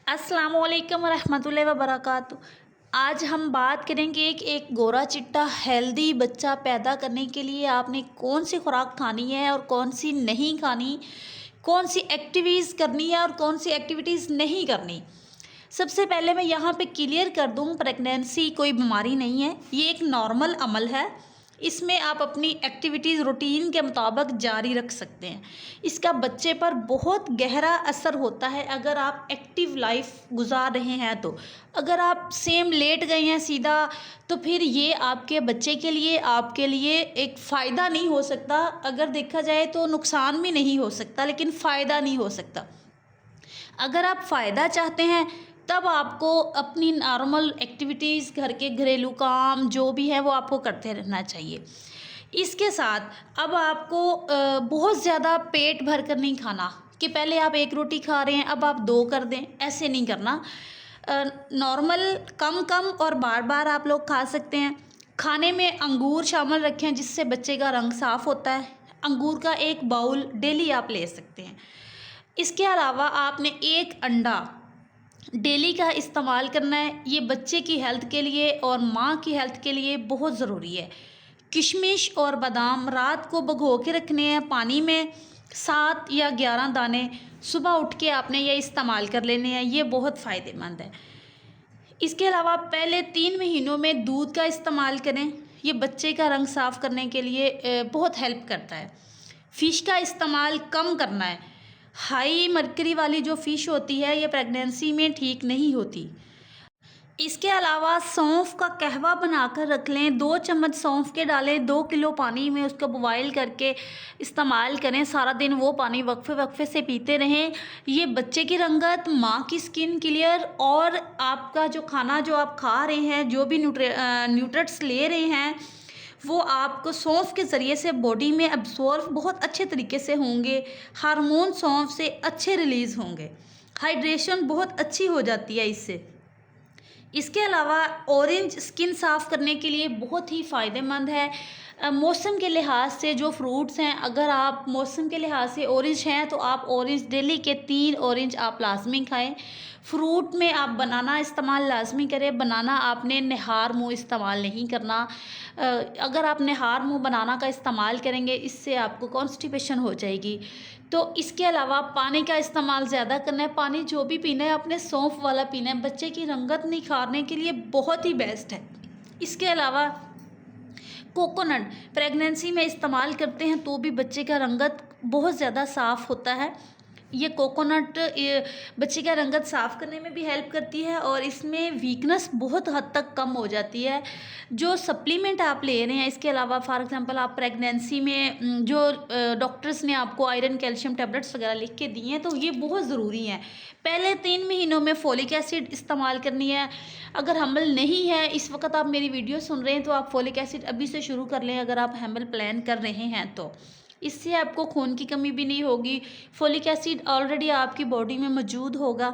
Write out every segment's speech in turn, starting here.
अस्सलामुअलैकुम रहमतुल्लाहि व बरकातुहू। आज हम बात करेंगे कि एक गोरा चिट्टा हेल्दी बच्चा पैदा करने के लिए आपने कौन सी खुराक खानी है और कौन सी नहीं खानी, कौन सी एक्टिविटीज़ करनी है और कौन सी एक्टिविटीज़ नहीं करनी। सबसे पहले मैं यहाँ पे क्लियर कर दूँ, प्रेगनेंसी कोई बीमारी नहीं है, ये एक नॉर्मल अमल है। इसमें आप अपनी एक्टिविटीज़ रूटीन के मुताबिक जारी रख सकते हैं। इसका बच्चे पर बहुत गहरा असर होता है अगर आप एक्टिव लाइफ गुजार रहे हैं तो। अगर आप सेम लेट गए हैं सीधा, तो फिर ये आपके बच्चे के लिए, आपके लिए एक फ़ायदा नहीं हो सकता। अगर देखा जाए तो नुकसान भी नहीं हो सकता, लेकिन फ़ायदा नहीं हो सकता। अगर आप फ़ायदा चाहते हैं तब आपको अपनी नॉर्मल एक्टिविटीज़, घर के घरेलू काम जो भी है वो आपको करते रहना चाहिए। इसके साथ अब आपको बहुत ज़्यादा पेट भर कर नहीं खाना कि पहले आप एक रोटी खा रहे हैं अब आप दो कर दें, ऐसे नहीं करना। नॉर्मल कम कम और बार बार आप लोग खा सकते हैं। खाने में अंगूर शामिल रखें जिससे बच्चे का रंग साफ़ होता है। अंगूर का एक बाउल डेली आप ले सकते हैं। इसके अलावा आपने एक अंडा डेली का इस्तेमाल करना है। ये बच्चे की हेल्थ के लिए और माँ की हेल्थ के लिए बहुत ज़रूरी है। किशमिश और बादाम रात को भिगो के रखने हैं पानी में, 7 या 11 दाने। सुबह उठ के आपने ये इस्तेमाल कर लेने हैं, ये बहुत फ़ायदेमंद है। इसके अलावा पहले 3 महीनों में दूध का इस्तेमाल करें, ये बच्चे का रंग साफ़ करने के लिए बहुत हेल्प करता है। फ़िश का इस्तेमाल कम करना है। हाई मर्करी वाली जो फ़िश होती है ये प्रेगनेंसी में ठीक नहीं होती। इसके अलावा सौंफ का कहवा बनाकर रख लें, 2 चम्मच सौंफ के डालें 2 किलो पानी में, उसको बॉयल करके इस्तेमाल करें। सारा दिन वो पानी वक्फे वक्फे से पीते रहें। ये बच्चे की रंगत, माँ की स्किन क्लियर और आपका जो खाना जो आप खा रहे हैं, जो भी न्यूट्रिएंट्स ले रहे हैं, वो आपको सौंफ के ज़रिए से बॉडी में अब्सॉर्ब बहुत अच्छे तरीके से होंगे। हार्मोन सौंफ से अच्छे रिलीज़ होंगे। हाइड्रेशन बहुत अच्छी हो जाती है इससे। इसके अलावा ऑरेंज स्किन साफ़ करने के लिए बहुत ही फ़ायदेमंद है। मौसम के लिहाज से जो फ्रूट्स हैं, अगर आप मौसम के लिहाज से ऑरेंज हैं तो आप ऑरेंज डेली के 3 ऑरेंज आप लाजमी खाएं। फ्रूट में आप बनाना इस्तेमाल लाजमी करें। बनाना आपने निहार मुँह इस्तेमाल नहीं करना। अगर आप निहार मुँह बनाना का इस्तेमाल करेंगे इससे आपको कॉन्स्टिपेशन हो जाएगी। तो इसके अलावा पानी का इस्तेमाल ज़्यादा करना है। पानी जो भी पीना है आपने सौंफ वाला पीना है, बच्चे की रंगत निखारने के लिए बहुत ही बेस्ट है। इसके अलावा कोकोनट प्रेगनेंसी में इस्तेमाल करते हैं तो भी बच्चे का रंगत बहुत ज़्यादा साफ़ होता है। ये कोकोनट बच्चे का रंगत साफ़ करने में भी हेल्प करती है और इसमें वीकनेस बहुत हद तक कम हो जाती है। जो सप्लीमेंट आप ले रहे हैं, इसके अलावा फॉर एग्जांपल आप प्रेगनेंसी में जो डॉक्टर्स ने आपको आयरन कैल्शियम टैबलेट्स वगैरह लिख के दिए हैं तो ये बहुत ज़रूरी हैं। पहले 3 महीनों में फोलिक एसिड इस्तेमाल करनी है। अगर हमल नहीं है, इस वक्त आप मेरी वीडियो सुन रहे हैं तो आप फोलिक एसिड अभी से शुरू कर लें अगर आप हमल प्लान कर रहे हैं तो। इससे आपको खून की कमी भी नहीं होगी। फोलिक एसिड ऑलरेडी आपकी बॉडी में मौजूद होगा।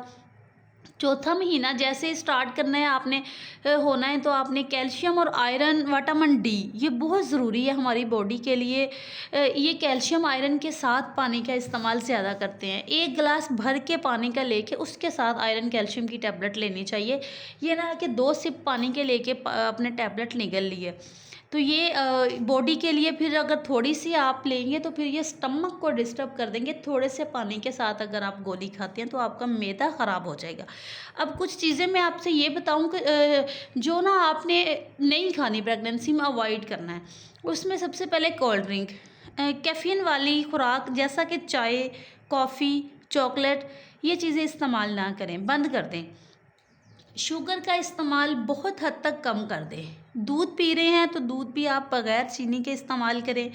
चौथा महीना जैसे स्टार्ट करना है आपने होना है तो आपने कैल्शियम और आयरन, विटामिन डी ये बहुत ज़रूरी है हमारी बॉडी के लिए। ये कैल्शियम आयरन के साथ पानी का इस्तेमाल ज़्यादा करते हैं। 1 गिलास भर के पानी का लेके उसके साथ आयरन कैल्शियम की टैबलेट लेनी चाहिए। ये ना कि 2 सिप पानी के लेके अपने टैबलेट निगल लिए। तो ये बॉडी के लिए फिर अगर थोड़ी सी आप लेंगे तो फिर ये स्टमक को डिस्टर्ब कर देंगे। थोड़े से पानी के साथ अगर आप गोली खाते हैं तो आपका मैदा ख़राब हो जाएगा। अब कुछ चीज़ें मैं आपसे ये बताऊं कि जो ना आपने नहीं खानी, प्रेगनेंसी में अवॉइड करना है। उसमें सबसे पहले कोल्ड ड्रिंक, कैफ़ीन वाली खुराक जैसा कि चाय, कॉफ़ी, चॉकलेट, ये चीज़ें इस्तेमाल ना करें, बंद कर दें। शुगर का इस्तेमाल बहुत हद तक कम कर दें। दूध पी रहे हैं तो दूध भी आप बग़ैर चीनी के इस्तेमाल करें।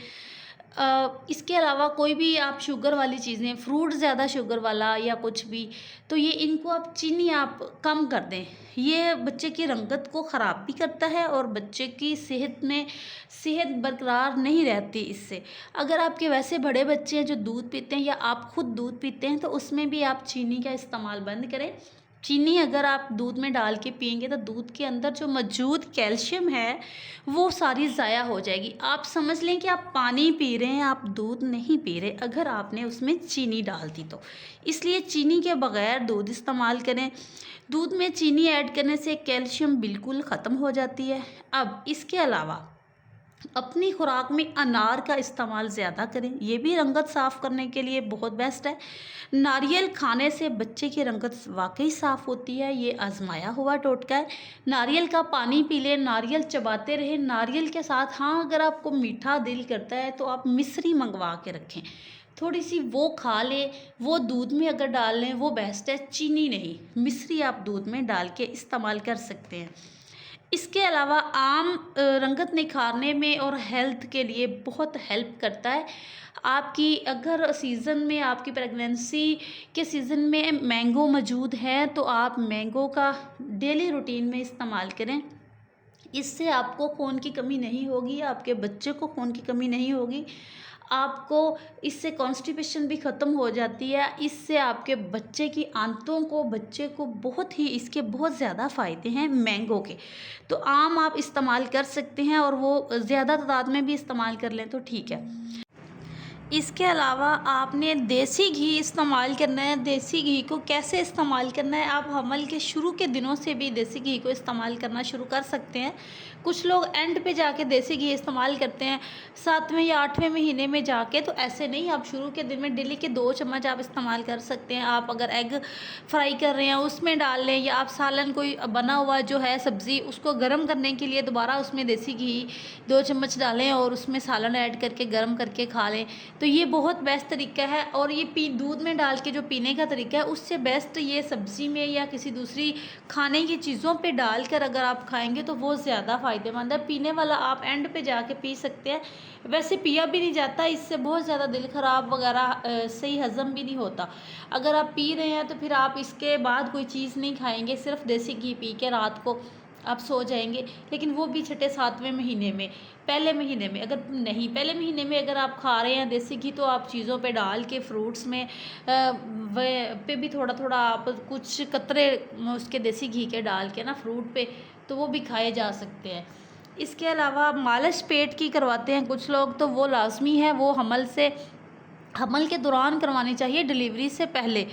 इसके अलावा कोई भी आप शुगर वाली चीज़ें, फ्रूट ज़्यादा शुगर वाला या कुछ भी, तो ये इनको आप चीनी आप कम कर दें। ये बच्चे की रंगत को ख़राब भी करता है और बच्चे की सेहत बरकरार नहीं रहती इससे। अगर आपके वैसे बड़े बच्चे हैं जो दूध पीते हैं या आप ख़ुद दूध पीते हैं तो उसमें भी आप चीनी का इस्तेमाल बंद करें। चीनी अगर आप दूध में डाल के पिएंगे तो दूध के अंदर जो मौजूद कैल्शियम है वो सारी ज़ाया हो जाएगी। आप समझ लें कि आप पानी पी रहे हैं, आप दूध नहीं पी रहे अगर आपने उसमें चीनी डाल दी तो। इसलिए चीनी के बगैर दूध इस्तेमाल करें। दूध में चीनी ऐड करने से कैल्शियम बिल्कुल ख़त्म हो जाती है। अब इसके अलावा अपनी खुराक में अनार का इस्तेमाल ज़्यादा करें, ये भी रंगत साफ़ करने के लिए बहुत बेस्ट है। नारियल खाने से बच्चे की रंगत वाकई साफ़ होती है, ये आजमाया हुआ टोटका है। नारियल का पानी पी लें, नारियल चबाते रहें। नारियल के साथ हाँ, अगर आपको मीठा दिल करता है तो आप मिश्री मंगवा के रखें, थोड़ी सी वो खा लें। वो दूध में अगर डाल लें वो बेस्ट है, चीनी नहीं, मिश्री आप दूध में डाल के इस्तेमाल कर सकते हैं। इसके अलावा आम रंगत निखारने में और हेल्थ के लिए बहुत हेल्प करता है। आपकी अगर सीज़न में, आपकी प्रेगनेंसी के सीज़न में मैंगो मौजूद है तो आप मैंगो का डेली रूटीन में इस्तेमाल करें। इससे आपको खून की कमी नहीं होगी, आपके बच्चे को खून की कमी नहीं होगी। आपको इससे कॉन्स्टिपेशन भी ख़त्म हो जाती है। इससे आपके बच्चे की आंतों को, बच्चे को बहुत ही, इसके बहुत ज़्यादा फ़ायदे हैं मैंगो के। तो आम आप इस्तेमाल कर सकते हैं और वो ज़्यादा तादाद में भी इस्तेमाल कर लें तो ठीक है। इसके अलावा आपने देसी घी इस्तेमाल करना है। देसी घी को कैसे इस्तेमाल करना है, आप हमल के शुरू के दिनों से भी देसी घी को इस्तेमाल करना शुरू कर सकते हैं। कुछ लोग एंड पे जाके देसी घी इस्तेमाल करते हैं, 7वें या 8वें महीने में जाके, तो ऐसे नहीं। आप शुरू के दिन में डेली के 2 चम्मच आप इस्तेमाल कर सकते हैं। आप अगर एग फ्राई कर रहे हैं उसमें डाल लें, या आप सालन कोई बना हुआ जो है सब्ज़ी, उसको गर्म करने के लिए दोबारा उसमें देसी घी 2 चम्मच डालें और उसमें सालन ऐड करके गर्म करके खा लें। तो ये बहुत बेस्ट तरीका है। और ये दूध में डाल के जो पीने का तरीका है उससे बेस्ट ये सब्ज़ी में या किसी दूसरी खाने की चीज़ों पे डालकर अगर आप खाएंगे तो वो ज़्यादा फ़ायदेमंद है। पीने वाला आप एंड पे जाके पी सकते हैं, वैसे पिया भी नहीं जाता, इससे बहुत ज़्यादा दिल ख़राब वगैरह सही हज़म भी नहीं होता। अगर आप पी रहे हैं तो फिर आप इसके बाद कोई चीज़ नहीं खाएंगे, सिर्फ देसी घी पी के रात को आप सो जाएंगे। लेकिन वो भी छठे 7वें महीने में, पहले महीने में अगर नहीं, पहले महीने में अगर आप खा रहे हैं देसी घी तो आप चीज़ों पे डाल के, फ्रूट्स में पे भी थोड़ा थोड़ा आप कुछ कतरे उसके देसी घी के डाल के ना फ्रूट पे, तो वो भी खाए जा सकते हैं। इसके अलावा मालिश पेट की करवाते हैं कुछ लोग, तो वो लाजमी है, वो हमल के दौरान करवानी चाहिए, डिलीवरी से पहले।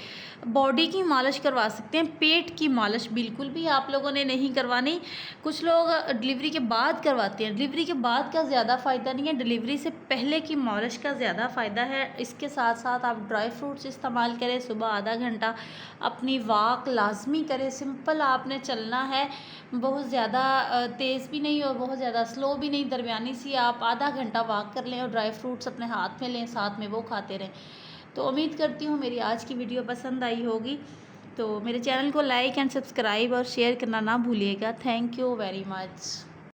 बॉडी की मालिश करवा सकते हैं, पेट की मालिश बिल्कुल भी आप लोगों ने नहीं करवानी। कुछ लोग डिलीवरी के बाद करवाते हैं, डिलीवरी के बाद का ज़्यादा फ़ायदा नहीं है, डिलीवरी से पहले की मालिश का ज़्यादा फ़ायदा है। इसके साथ साथ आप ड्राई फ्रूट्स इस्तेमाल करें, सुबह आधा घंटा अपनी वॉक लाजमी करें। सिंपल आपने चलना है, बहुत ज़्यादा तेज़ भी नहीं और बहुत ज़्यादा स्लो भी नहीं, दरमियानी सी आप आधा घंटा वॉक कर लें और ड्राई फ्रूट्स अपने हाथ में लें, साथ में वो खाते रहें। तो उम्मीद करती हूँ मेरी आज की वीडियो पसंद आई होगी। तो मेरे चैनल को लाइक एंड सब्सक्राइब और शेयर करना ना भूलिएगा। Thank you very much.